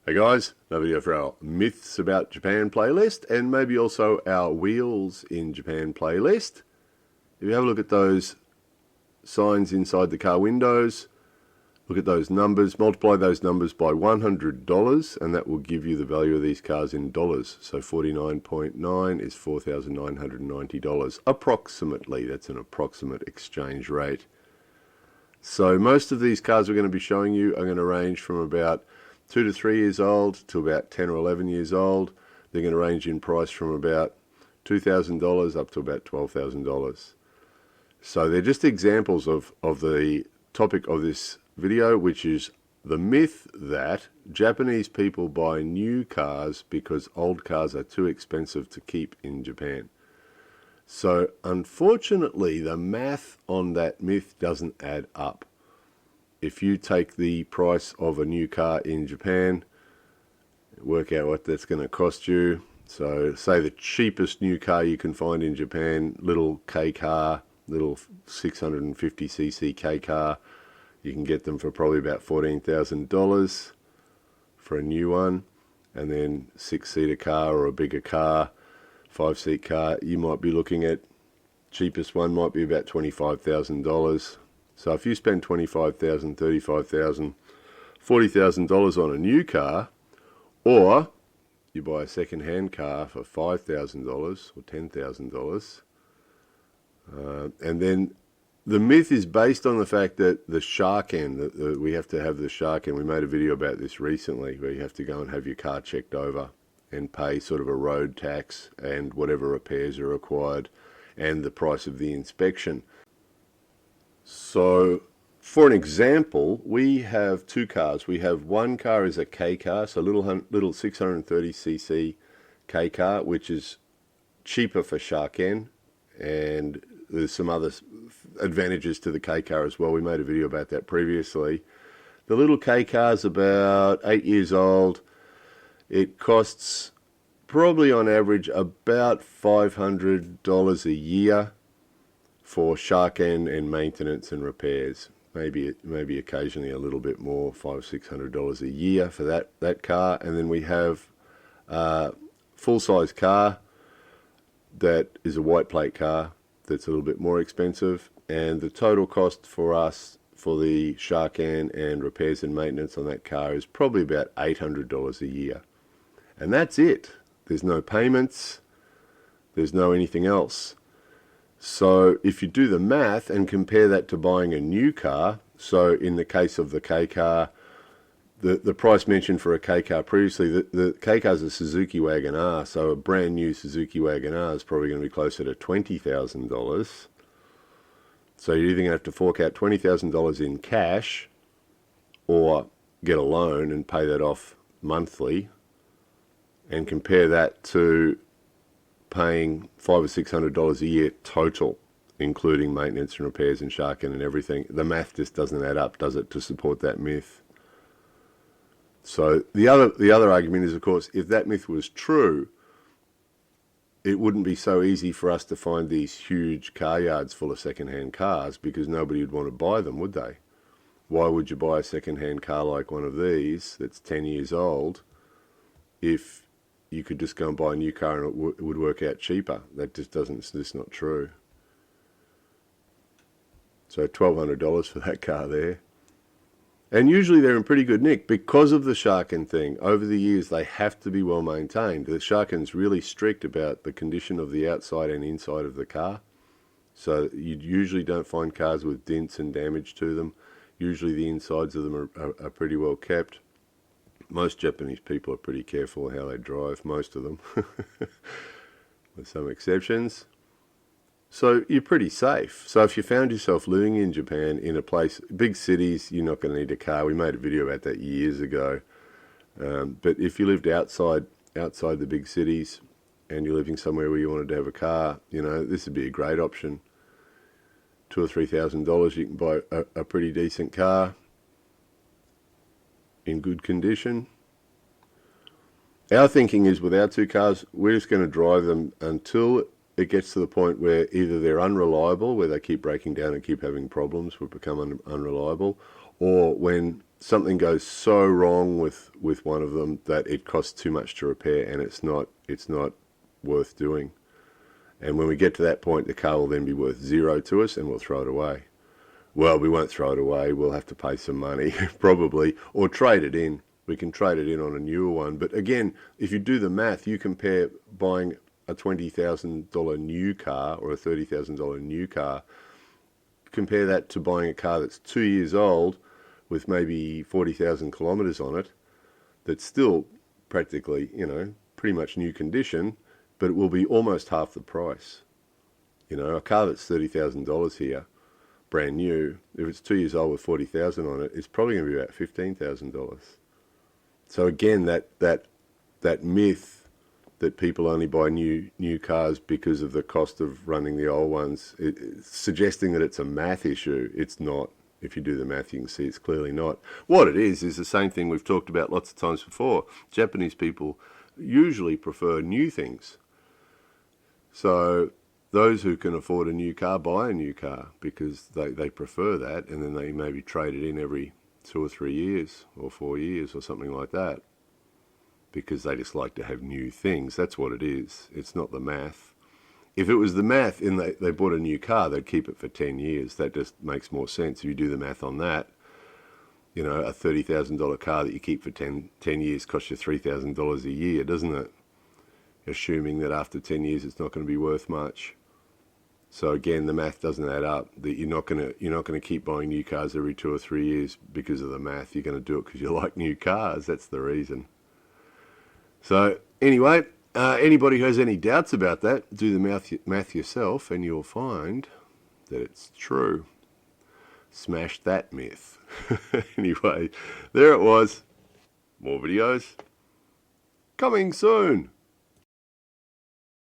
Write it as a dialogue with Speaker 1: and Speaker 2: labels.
Speaker 1: Hey guys, another video for our Myths About Japan playlist and maybe also our Wheels in Japan playlist. If you have a look at those signs inside the car windows, look at those numbers, multiply those numbers by $100 and that will give you the value of these cars in dollars. So 49.9 is $4,990 approximately. That's an approximate exchange rate. So most of these cars we're going to be showing you are going to range from about 2 to 3 years old to about 10 or 11 years old. They're going to range in price from about $2,000 up to about $12,000. So they're just examples of the topic of this video, which is the myth that Japanese people buy new cars because old cars are too expensive to keep in Japan. So unfortunately, the math on that myth doesn't add up. If you take the price of a new car in Japan, work out what that's going to cost you. So say the cheapest new car you can find in Japan, little K car, little 650cc K car, you can get them for probably about $14,000 for a new one. And then 6-seater car or a bigger car, 5-seat car, you might be looking at, cheapest one might be about $25,000. So if you spend $25,000, $35,000, $40,000 on a new car, or you buy a second-hand car for $5,000 or $10,000, and then the myth is based on the fact that the Sharken, we have to have the Sharken. We made a video about this recently, where you have to go and have your car checked over and pay sort of a road tax and whatever repairs are required and the price of the inspection. So, for an example, we have two cars. We have one car is a K car, so little 630cc K car, which is cheaper for Sharken, and there's some other advantages to the K car as well. We made a video about that previously. The little K car is about 8 years old. It costs probably on average about $500 a year for Sharken and maintenance and repairs. Maybe occasionally a little bit more, $500-600 a year for that car. And then we have a full-size car that is a white plate car that's a little bit more expensive. And the total cost for us for the Sharken and repairs and maintenance on that car is probably about $800 a year. And that's it. There's no payments. There's no anything else. So if you do the math and compare that to buying a new car, so in the case of the K car, the price mentioned for a K car previously, the K car is a Suzuki Wagon-R, so a brand new Suzuki Wagon-R is probably going to be closer to $20,000. So you're either going to have to fork out $20,000 in cash or get a loan and pay that off monthly, and compare that to paying $500 or $600 a year total, including maintenance and repairs and Sharken and everything. The math just doesn't add up, does it, to support that myth? So the other argument is, of course, if that myth was true, it wouldn't be so easy for us to find these huge car yards full of second-hand cars, because nobody would want to buy them, would they? Why would you buy a second-hand car like one of these that's 10 years old if you could just go and buy a new car and it would work out cheaper? It's just not true. So $1,200 for that car there. And usually they're in pretty good nick because of the Sharken thing. Over the years, they have to be well maintained. The Sharken's really strict about the condition of the outside and inside of the car. So you usually don't find cars with dents and damage to them. Usually the insides of them are pretty well kept. Most Japanese people are pretty careful how they drive, most of them, with some exceptions. So you're pretty safe. So if you found yourself living in Japan in a place, big cities, you're not going to need a car. We made a video about that years ago. But if you lived outside the big cities and you're living somewhere where you wanted to have a car, this would be a great option. $2,000 or $3,000, you can buy a pretty decent car in good condition. Our thinking is, with our two cars, we're just going to drive them until it gets to the point where either they're unreliable, where they keep breaking down and keep having problems, will become unreliable, or when something goes so wrong with one of them that it costs too much to repair, and it's not worth doing. And when we get to that point, the car will then be worth zero to us, and we'll throw it away. Well, we won't throw it away. We'll have to pay some money, probably, or trade it in. We can trade it in on a newer one. But again, if you do the math, you compare buying a $20,000 new car or a $30,000 new car, compare that to buying a car that's 2 years old with maybe 40,000 kilometres on it, that's still practically, pretty much new condition, but it will be almost half the price. A car that's $30,000 here, brand new, if it's 2 years old with 40,000 on it, it's probably going to be about $15,000. So again, that myth that people only buy new cars because of the cost of running the old ones, suggesting that it's a math issue. It's not. If you do the math, you can see it's clearly not. What it is the same thing we've talked about lots of times before. Japanese people usually prefer new things. So those who can afford a new car buy a new car because they prefer that, and then they maybe trade it in every 2 or 3 years or 4 years or something like that, because they just like to have new things. That's what it is. It's not the math. If it was the math and they bought a new car, they'd keep it for 10 years. That just makes more sense. If you do the math on that, a $30,000 car that you keep for 10 years costs you $3,000 a year, doesn't it? Assuming that after 10 years it's not going to be worth much. So again, the math doesn't add up. That you're not going to keep buying new cars every 2 or 3 years because of the math. You're going to do it because you like new cars. That's the reason. So anyway, anybody who has any doubts about that, do the math yourself, and you'll find that it's true. Smash that myth. Anyway, there it was. More videos coming soon.